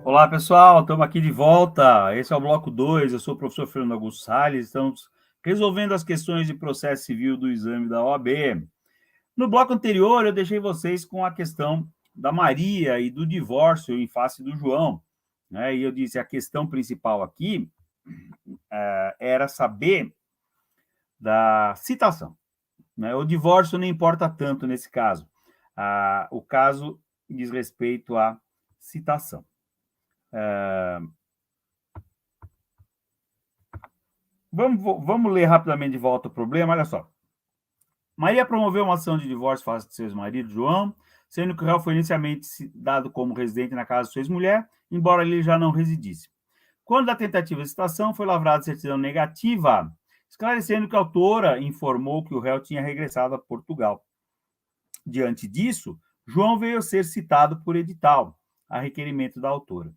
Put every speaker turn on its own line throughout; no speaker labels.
Olá, pessoal, estamos aqui de volta. Esse é o bloco 2. Eu sou o professor Fernando Augusto Salles. Estamos resolvendo as questões de processo civil do exame da OAB. No bloco anterior, eu deixei vocês com a questão da Maria e do divórcio em face do João, né? E eu disse, a questão principal aqui era saber da citação, né? O divórcio não importa tanto nesse caso. O caso diz respeito à citação. Vamos ler rapidamente de volta o problema. Olha só. Maria promoveu uma ação de divórcio em face de seu marido, João, sendo que o réu foi inicialmente dado como residente na casa de sua ex-mulher, embora ele já não residisse. Quando da tentativa de citação, foi lavrada certidão negativa, esclarecendo que a autora informou que o réu tinha regressado a Portugal. Diante disso, João veio a ser citado por edital, a requerimento da autora.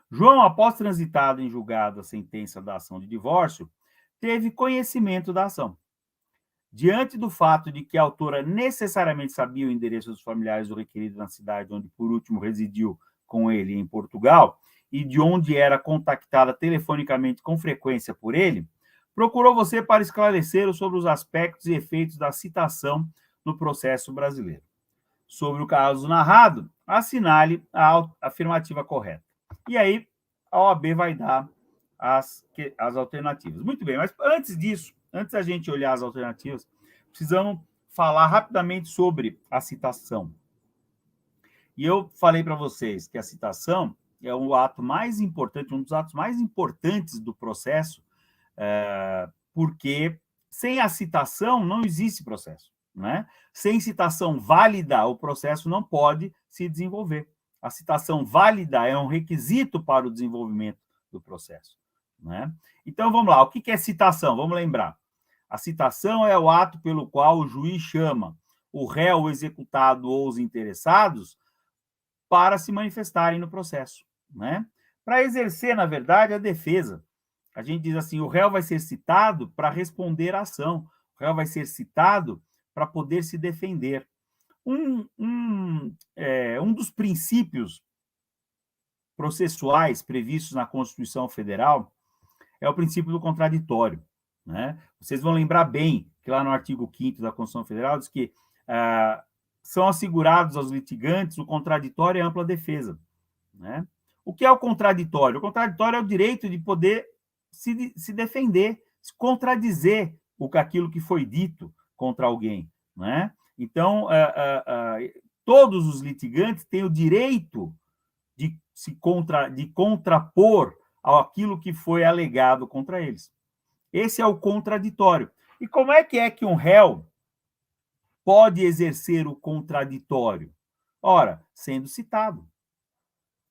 João, após transitado em julgado a sentença da ação de divórcio, teve conhecimento da ação. Diante do fato de que a autora necessariamente sabia o endereço dos familiares do requerido na cidade onde, por último, residiu com ele em Portugal e de onde era contactada telefonicamente com frequência por ele, procurou você para esclarecer sobre os aspectos e efeitos da citação no processo brasileiro. Sobre o caso narrado, assinale a afirmativa correta. E aí, a OAB vai dar as alternativas. Muito bem, mas antes disso, antes da gente olhar as alternativas, precisamos falar rapidamente sobre a citação. E eu falei para vocês que a citação é o ato mais importante, um dos atos mais importantes do processo, porque sem a citação não existe processo, né? Sem citação válida, o processo não pode se desenvolver. A citação válida é um requisito para o desenvolvimento do processo, né? Então, vamos lá. O que é citação? Vamos lembrar. A citação é o ato pelo qual o juiz chama o réu, o executado ou os interessados para se manifestarem no processo, né? Para exercer, na verdade, a defesa. A gente diz assim, o réu vai ser citado para responder à ação. O réu vai ser citado para poder se defender. Um dos princípios processuais previstos na Constituição Federal é o princípio do contraditório, né? Vocês vão lembrar bem que lá no artigo 5º da Constituição Federal diz que são assegurados aos litigantes o contraditório e a ampla defesa, né? O que é o contraditório? O contraditório é o direito de poder se defender, se contradizer aquilo que foi dito contra alguém, né? Então, todos os litigantes têm o direito de contrapor aquilo que foi alegado contra eles. Esse é o contraditório. E como é que um réu pode exercer o contraditório? Ora, sendo citado.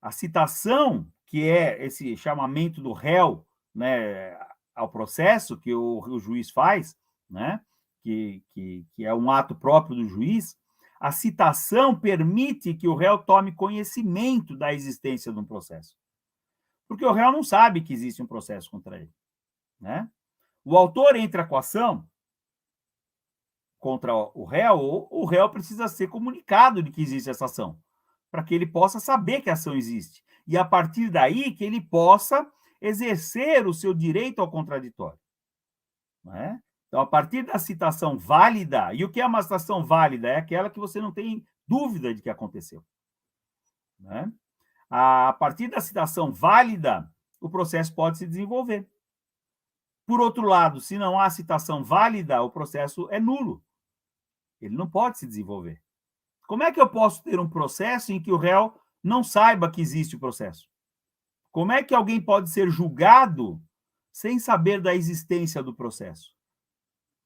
A citação, que é esse chamamento do réu, né, ao processo que o juiz faz, né, que é um ato próprio do juiz, a citação permite que o réu tome conhecimento da existência de um processo. Porque o réu não sabe que existe um processo contra ele, né? O autor entra com a ação contra o réu precisa ser comunicado de que existe essa ação, para que ele possa saber que a ação existe. E a partir daí que ele possa exercer o seu direito ao contraditório, né? Então, a partir da citação válida, e o que é uma citação válida? É aquela que você não tem dúvida de que aconteceu, né? A partir da citação válida, o processo pode se desenvolver. Por outro lado, se não há citação válida, o processo é nulo. Ele não pode se desenvolver. Como é que eu posso ter um processo em que o réu não saiba que existe o processo? Como é que alguém pode ser julgado sem saber da existência do processo?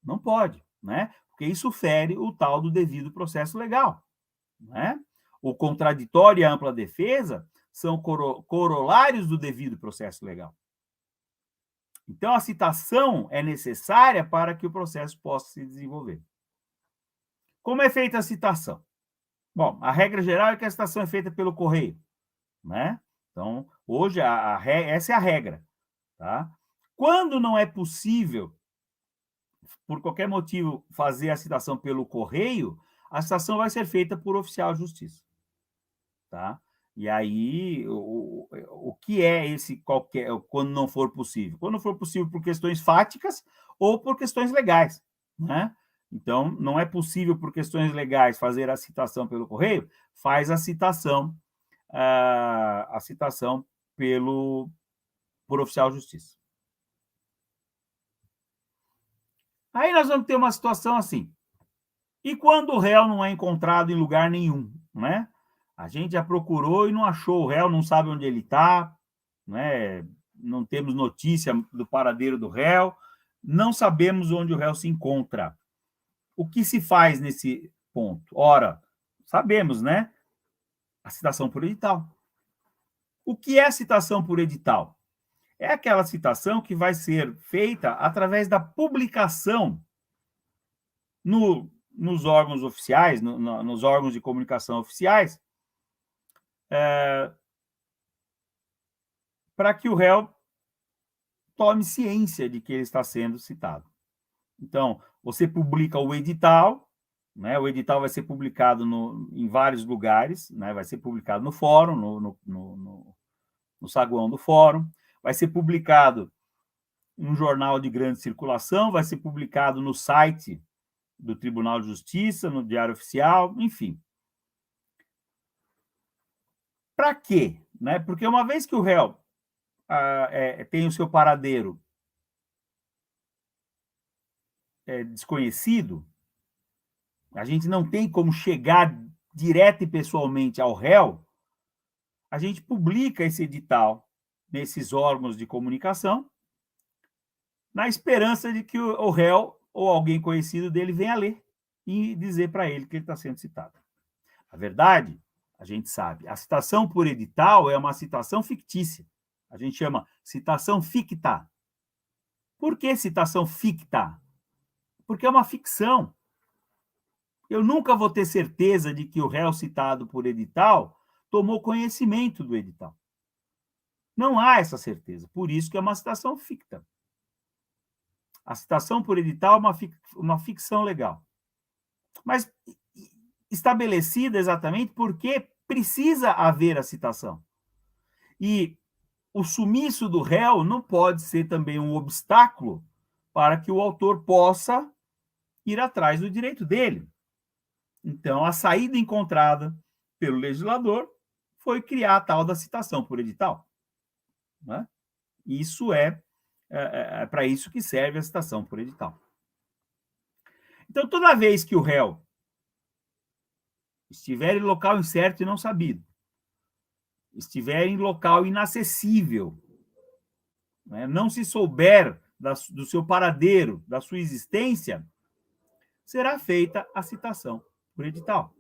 Não pode, né? Porque isso fere o tal do devido processo legal, né? O contraditório e a ampla defesa são corolários do devido processo legal. Então, a citação é necessária para que o processo possa se desenvolver. Como é feita a citação? Bom, a regra geral é que a citação é feita pelo correio, né? Então, hoje, essa é a regra, tá? Quando não é possível, por qualquer motivo, fazer a citação pelo correio, a citação vai ser feita por oficial de justiça, tá? E aí, o que é esse qualquer, quando não for possível? Quando não for possível por questões fáticas ou por questões legais, né? Então, não é possível por questões legais fazer a citação pelo correio, faz a citação por oficial de justiça. Aí nós vamos ter uma situação assim. E quando o réu não é encontrado em lugar nenhum, né? A gente já procurou e não achou o réu, não sabe onde ele está, né? Não temos notícia do paradeiro do réu, não sabemos onde o réu se encontra. O que se faz nesse ponto? Ora, sabemos, né? A citação por edital. O que é a citação por edital? É aquela citação que vai ser feita através da publicação nos órgãos oficiais, nos órgãos de comunicação oficiais, para que o réu tome ciência de que ele está sendo citado. Então, você publica o edital, né? O edital vai ser publicado em vários lugares, né? Vai ser publicado no fórum, no saguão do fórum, vai ser publicado em um jornal de grande circulação, vai ser publicado no site do Tribunal de Justiça, no Diário Oficial, enfim. Para quê? Né? Porque uma vez que o réu tem o seu paradeiro desconhecido, a gente não tem como chegar direto e pessoalmente ao réu, a gente publica esse edital nesses órgãos de comunicação, na esperança de que o réu ou alguém conhecido dele venha ler e dizer para ele que ele está sendo citado. A verdade, a gente sabe, a citação por edital é uma citação fictícia. A gente chama citação ficta. Por que citação ficta? Porque é uma ficção. Eu nunca vou ter certeza de que o réu citado por edital tomou conhecimento do edital. Não há essa certeza, por isso que é uma citação ficta. A citação por edital é uma ficção legal. Mas estabelecida exatamente porque precisa haver a citação. E o sumiço do réu não pode ser também um obstáculo para que o autor possa ir atrás do direito dele. Então, a saída encontrada pelo legislador foi criar a tal da citação por edital. Né? Isso é para isso que serve a citação por edital. Então, toda vez que o réu estiver em local incerto e não sabido, estiver em local inacessível, né, não se souber do seu paradeiro, da sua existência, será feita a citação por edital.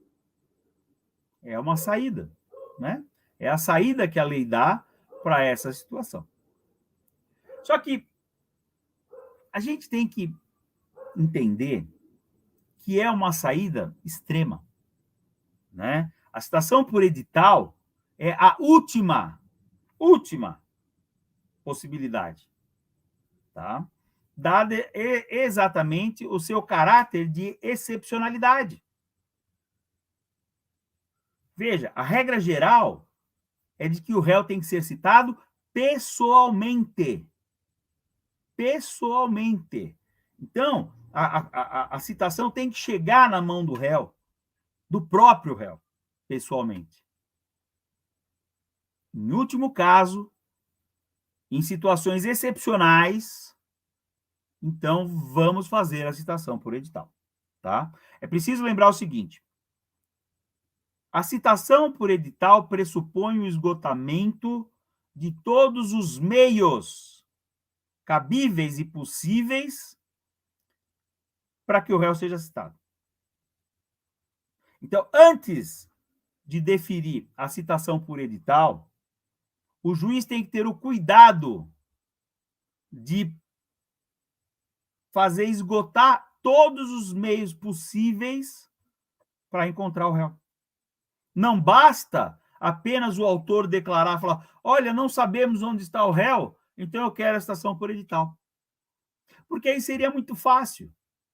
É uma saída, né? É a saída que a lei dá para essa situação. Só que a gente tem que entender que é uma saída extrema, né? A citação por edital é a última possibilidade, tá? Dada exatamente o seu caráter de excepcionalidade. Veja, a regra geral é de que o réu tem que ser citado pessoalmente. Pessoalmente. Então, a citação tem que chegar na mão do réu, do próprio réu, pessoalmente. Em último caso, em situações excepcionais, então vamos fazer a citação por edital, tá? É preciso lembrar o seguinte: a citação por edital pressupõe o esgotamento de todos os meios cabíveis e possíveis para que o réu seja citado. Então, antes de deferir a citação por edital, o juiz tem que ter o cuidado de fazer esgotar todos os meios possíveis para encontrar o réu. Não basta apenas o autor declarar, falar, olha, não sabemos onde está o réu, então eu quero a citação por edital. Porque aí seria muito fácil,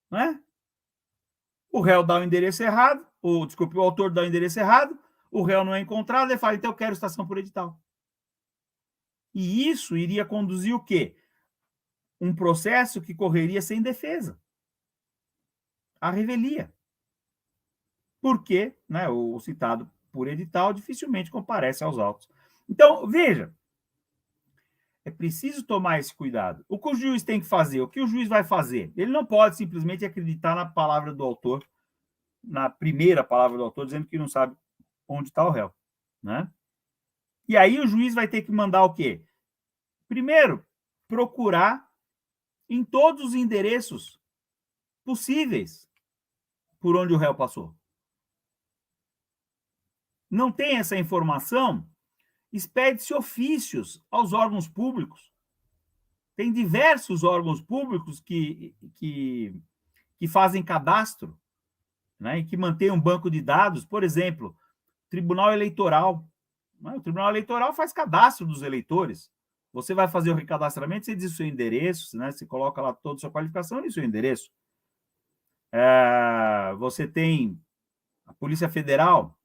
né? O réu dá o endereço errado, o autor dá o endereço errado, o réu não é encontrado, ele fala, então eu quero citação por edital. E isso iria conduzir o quê? Um processo que correria sem defesa. A revelia. Porque, né, o citado por edital dificilmente comparece aos autos. Então, veja, é preciso tomar esse cuidado. O que o juiz tem que fazer? O que o juiz vai fazer? Ele não pode simplesmente acreditar na palavra do autor, na primeira palavra do autor, dizendo que não sabe onde está o réu, né? E aí o juiz vai ter que mandar o quê? Primeiro, procurar em todos os endereços possíveis por onde o réu passou. Não tem essa informação? Expede-se ofícios aos órgãos públicos. Tem diversos órgãos públicos que fazem cadastro, né, e que mantêm um banco de dados. Por exemplo, Tribunal Eleitoral. O Tribunal Eleitoral faz cadastro dos eleitores. Você vai fazer o recadastramento, você diz o seu endereço, né, você coloca lá toda a sua qualificação e o seu endereço. Você tem a Polícia Federal,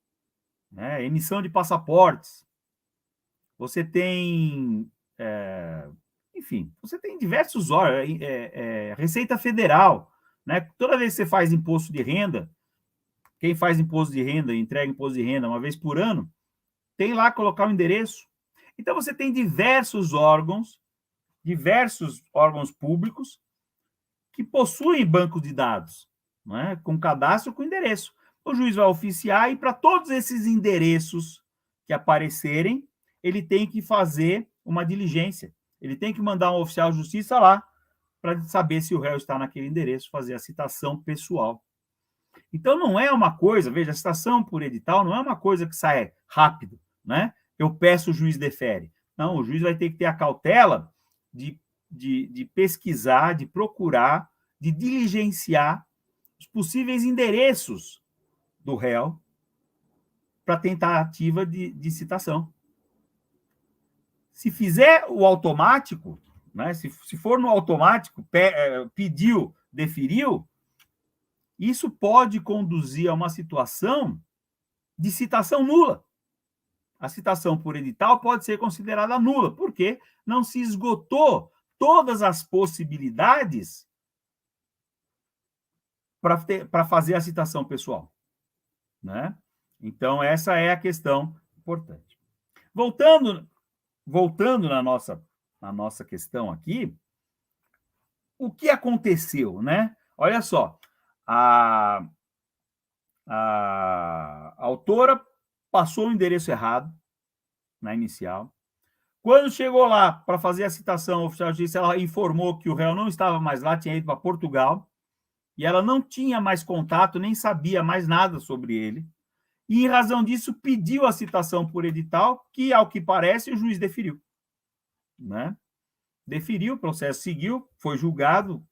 né, emissão de passaportes. Você tem, enfim, você tem diversos órgãos, Receita Federal, né? Toda vez que você faz imposto de renda, quem faz imposto de renda, entrega imposto de renda uma vez por ano, tem lá colocar o endereço. Então, você tem diversos órgãos públicos que possuem banco de dados, né? Com cadastro, com endereço. O juiz vai oficiar e para todos esses endereços que aparecerem, ele tem que fazer uma diligência. Ele tem que mandar um oficial de justiça lá para saber se o réu está naquele endereço, fazer a citação pessoal. Então, não é uma coisa, veja, a citação por edital não é uma coisa que sai rápido, né? Eu peço, o juiz defere. Não, o juiz vai ter que ter a cautela de pesquisar, de procurar, de diligenciar os possíveis endereços do réu para tentativa de citação. Se fizer o automático, né, se for no automático, pediu, deferiu, isso pode conduzir a uma situação de citação nula. A citação por edital pode ser considerada nula, porque não se esgotou todas as possibilidades para fazer a citação pessoal, né? Então, essa é a questão importante. Voltando na nossa questão aqui, o que aconteceu, né? Olha só, a autora passou o endereço errado na inicial. Quando chegou lá para fazer a citação oficial de justiça, ela informou que o réu não estava mais lá, tinha ido para Portugal, e ela não tinha mais contato, nem sabia mais nada sobre ele. E, em razão disso, pediu a citação por edital, que, ao que parece, o juiz deferiu, né? Deferiu, o processo seguiu, foi julgado,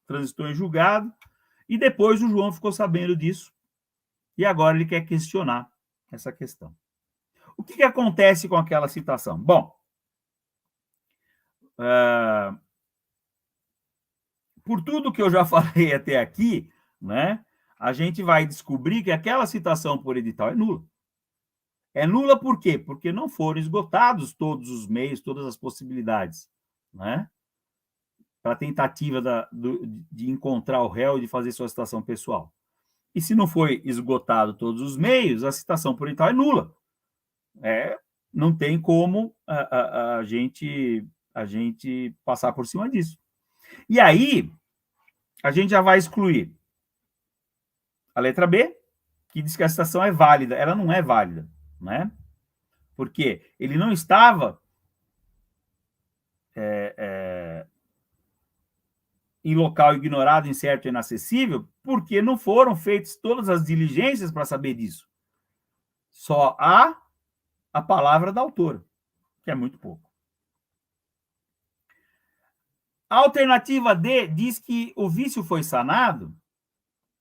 transitou em julgado, e depois o João ficou sabendo disso, e agora ele quer questionar essa questão. O que acontece com aquela citação? Bom, por tudo que eu já falei até aqui, né, a gente vai descobrir que aquela citação por edital é nula. É nula por quê? Porque não foram esgotados todos os meios, todas as possibilidades, né, para a tentativa de encontrar o réu e de fazer sua citação pessoal. E se não foi esgotado todos os meios, a citação por edital é nula. Não tem como a gente passar por cima disso. E aí, a gente já vai excluir a letra B, que diz que a citação é válida. Ela não é válida, né? Porque ele não estava em local ignorado, incerto e inacessível, porque não foram feitas todas as diligências para saber disso. Só há a palavra da autora, que é muito pouco. A alternativa D diz que o vício foi sanado,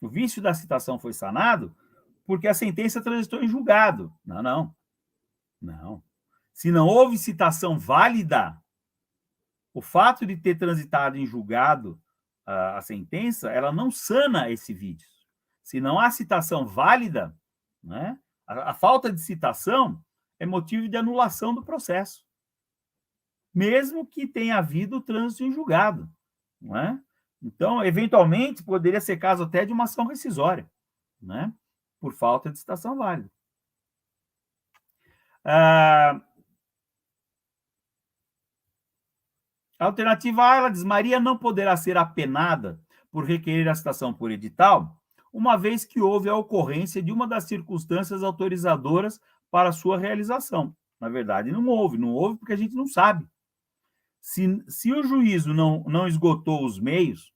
o vício da citação foi sanado, porque a sentença transitou em julgado. Não. Se não houve citação válida, o fato de ter transitado em julgado a sentença, ela não sana esse vício. Se não há citação válida, né, A falta de citação é motivo de anulação do processo, mesmo que tenha havido trânsito em julgado, não é? Então, eventualmente, poderia ser caso até de uma ação rescisória, né? Por falta de citação válida. A alternativa A, ela diz: Maria não poderá ser apenada por requerer a citação por edital, uma vez que houve a ocorrência de uma das circunstâncias autorizadoras para sua realização. Na verdade, não houve porque a gente não sabe. Se o juízo não esgotou os meios,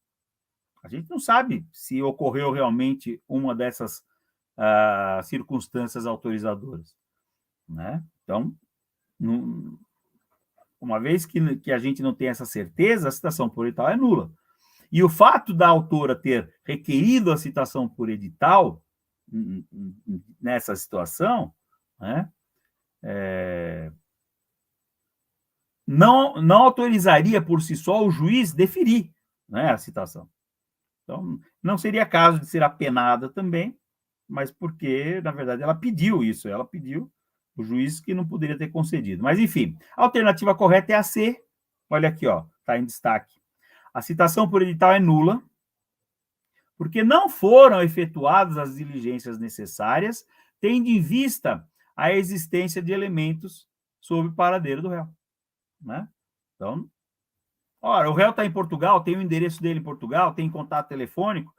a gente não sabe se ocorreu realmente uma dessas circunstâncias autorizadoras, né? Então, uma vez que a gente não tem essa certeza, a citação por edital é nula. E o fato da autora ter requerido a citação por edital nessa situação, né, não autorizaria por si só o juiz deferir, né, a citação. Então, não seria caso de ser apenada também, mas porque, na verdade, ela pediu isso, ela pediu o juiz que não poderia ter concedido. Mas, enfim, a alternativa correta é a C. Olha aqui, ó, está em destaque. A citação por edital é nula, porque não foram efetuadas as diligências necessárias, tendo em vista a existência de elementos sobre o paradeiro do réu, né? Então, ora, o réu está em Portugal, tem o endereço dele em Portugal, tem contato telefônico,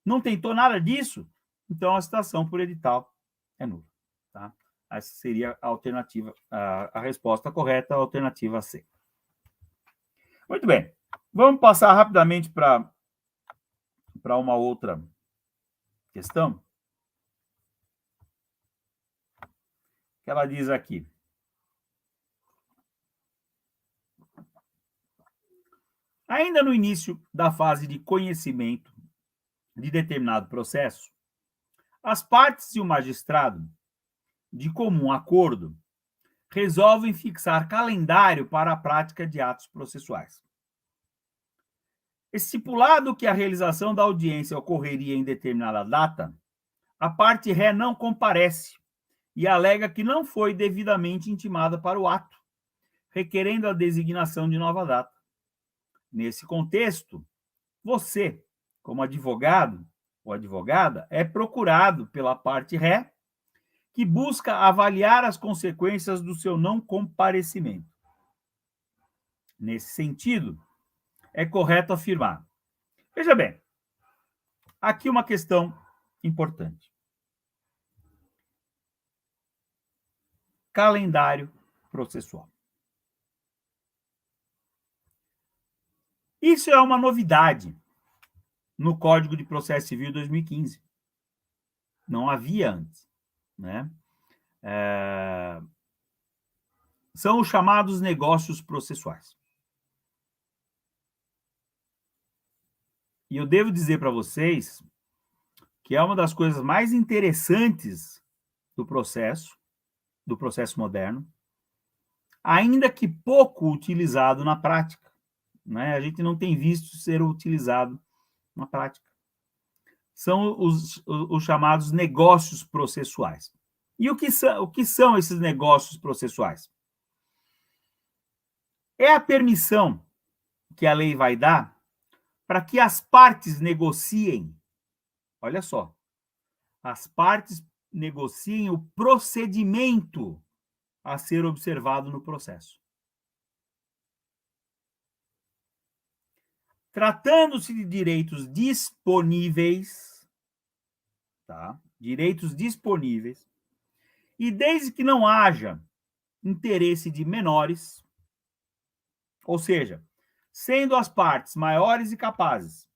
não tentou nada disso, então a citação por edital é nula, tá? Essa seria a alternativa, a resposta correta, a alternativa C. Muito bem, vamos passar rapidamente para uma outra questão. Que ela diz aqui: ainda no início da fase de conhecimento de determinado processo, as partes e o magistrado, de comum acordo, resolvem fixar calendário para a prática de atos processuais. Estipulado que a realização da audiência ocorreria em determinada data, a parte ré não comparece e alega que não foi devidamente intimada para o ato, requerendo a designação de nova data. Nesse contexto, você, como advogado ou advogada, é procurado pela parte ré, que busca avaliar as consequências do seu não comparecimento. Nesse sentido, é correto afirmar. Veja bem, aqui uma questão importante. Calendário processual. Isso é uma novidade no Código de Processo Civil 2015. Não havia antes, né? São os chamados negócios processuais. E eu devo dizer para vocês que é uma das coisas mais interessantes do processo moderno, ainda que pouco utilizado na prática, né? A gente não tem visto ser utilizado na prática. São os chamados negócios processuais. E o que são esses negócios processuais? É a permissão que a lei vai dar para que as partes negociem. Olha só, as partes negociem o procedimento a ser observado no processo. Tratando-se de direitos disponíveis, tá? Direitos disponíveis, e desde que não haja interesse de menores, ou seja, sendo as partes maiores e capazes,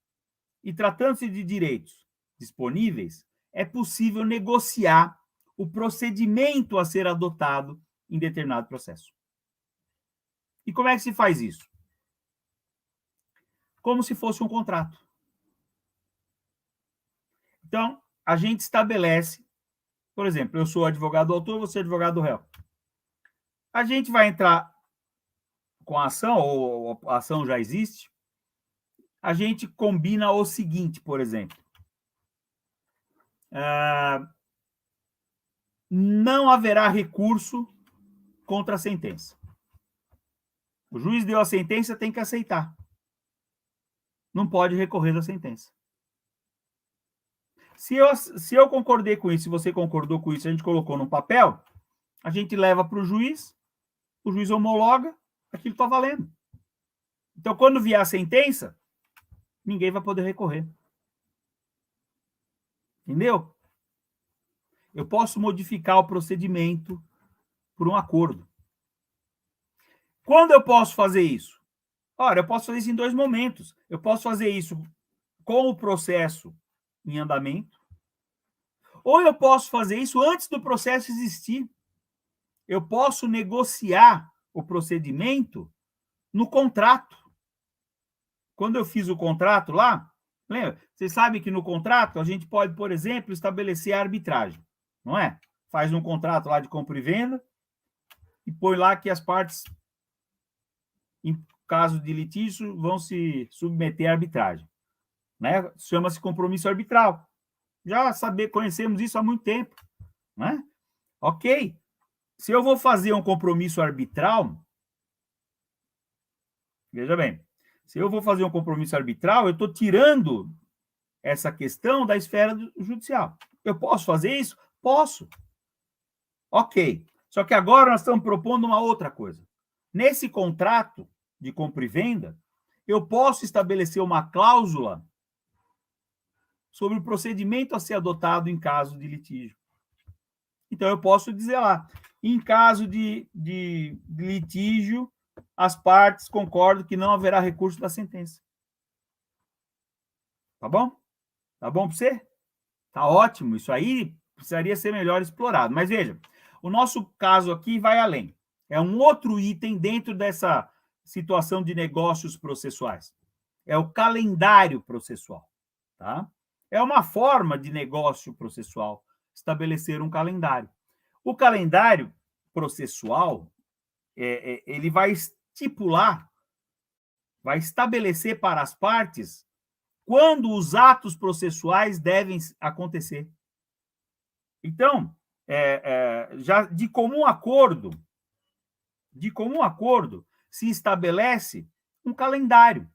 e tratando-se de direitos disponíveis, é possível negociar o procedimento a ser adotado em determinado processo. E como é que se faz isso? Como se fosse um contrato. Então, a gente estabelece, por exemplo, eu sou advogado do autor, você é advogado do réu. A gente vai entrar com a ação, ou a ação já existe, a gente combina o seguinte, por exemplo. não haverá recurso contra a sentença. O juiz deu a sentença, tem que aceitar. Não pode recorrer da sentença. Se eu concordei com isso, se você concordou com isso, a gente colocou no papel, a gente leva para o juiz homologa, aquilo está valendo. Então, quando vier a sentença, ninguém vai poder recorrer. Entendeu? Eu posso modificar o procedimento por um acordo. Quando eu posso fazer isso? Ora, eu posso fazer isso em 2 momentos. Eu posso fazer isso com o processo em andamento, ou eu posso fazer isso antes do processo existir. Eu posso negociar o procedimento no contrato. Quando eu fiz o contrato lá, lembra? Vocês sabem que no contrato a gente pode, por exemplo, estabelecer a arbitragem, não é? Faz um contrato lá de compra e venda e põe lá que as partes, em caso de litígio, vão se submeter à arbitragem, né? Chama-se compromisso arbitral. Já conhecemos isso há muito tempo, né? Ok. Se eu vou fazer um compromisso arbitral, veja bem, se eu vou fazer um compromisso arbitral, eu estou tirando essa questão da esfera judicial. Eu posso fazer isso? Posso. Ok. Só que agora nós estamos propondo uma outra coisa. Nesse contrato de compra e venda, eu posso estabelecer uma cláusula sobre o procedimento a ser adotado em caso de litígio. Então, eu posso dizer lá, em caso de litígio, as partes concordam que não haverá recurso da sentença. Tá bom? Tá bom para você? Tá ótimo. Isso aí precisaria ser melhor explorado. Mas veja, o nosso caso aqui vai além. É um outro item dentro dessa situação de negócios processuais. É o calendário processual. Tá? É uma forma de negócio processual estabelecer um calendário. O calendário processual, ele vai estipular, vai estabelecer para as partes quando os atos processuais devem acontecer. Então, já de comum acordo, se estabelece um calendário.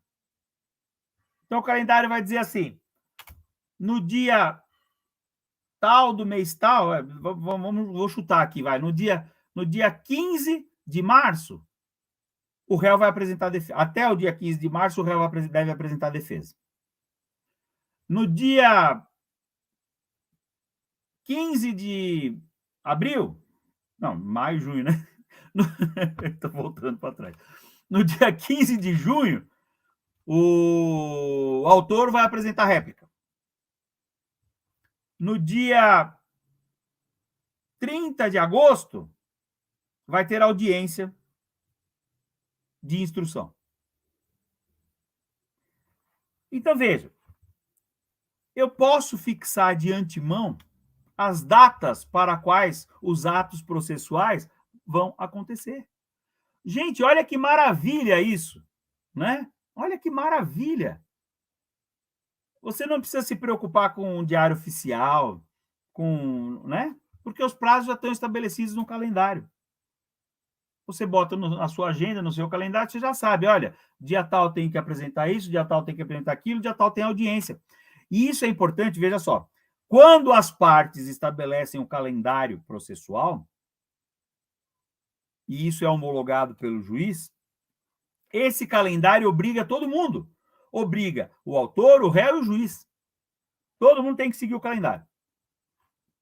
Então, o calendário vai dizer assim, no dia tal do mês tal, vou chutar aqui, vai, no dia 15 de março, o réu vai apresentar defesa. Até o dia 15 de março, o réu deve apresentar defesa. No dia 15 de abril, não, maio, junho, né? Estou voltando para trás. No dia 15 de junho, o autor vai apresentar réplica. No dia 30 de agosto, vai ter audiência de instrução. Então, veja, eu posso fixar de antemão as datas para quais os atos processuais vão acontecer. Gente, olha que maravilha isso, né? Olha que maravilha. Você não precisa se preocupar com o diário oficial, né? Porque os prazos já estão estabelecidos no calendário. Você bota na sua agenda, no seu calendário, você já sabe, olha, dia tal tem que apresentar isso, dia tal tem que apresentar aquilo, dia tal tem audiência. E isso é importante, veja só, quando as partes estabelecem um calendário processual, e isso é homologado pelo juiz, esse calendário obriga todo mundo. Obriga o autor, o réu e o juiz. Todo mundo tem que seguir o calendário.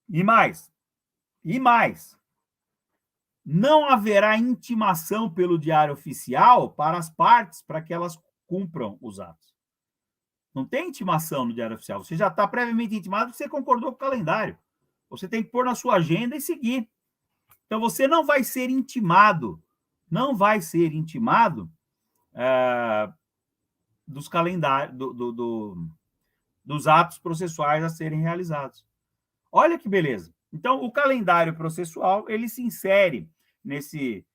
E mais, não haverá intimação pelo diário oficial para as partes, para que elas cumpram os atos. Não tem intimação no diário oficial. Você já está previamente intimado, você concordou com o calendário. Você tem que pôr na sua agenda e seguir. Então, você não vai ser intimado, dos calendários, dos atos processuais a serem realizados. Olha que beleza. Então, o calendário processual, ele se insere nesse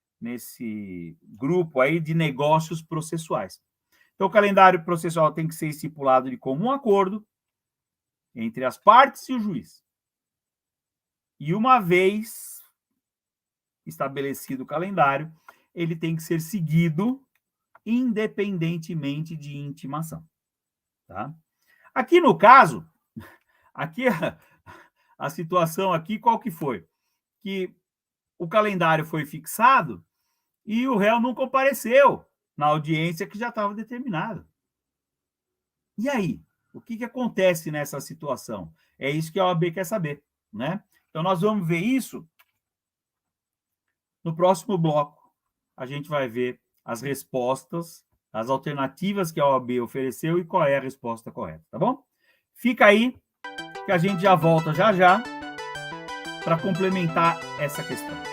grupo aí de negócios processuais. Então, o calendário processual tem que ser estipulado de comum acordo entre as partes e o juiz. E uma vez estabelecido o calendário, ele tem que ser seguido independentemente de intimação, tá? Aqui no caso, aqui a situação aqui qual que foi? Que o calendário foi fixado e o réu não compareceu na audiência que já estava determinada. E aí? O que acontece nessa situação? É isso que a OAB quer saber, né? Então, nós vamos ver isso no próximo bloco. A gente vai ver as respostas, as alternativas que a OAB ofereceu e qual é a resposta correta, tá bom? Fica aí, que a gente já volta já para complementar essa questão.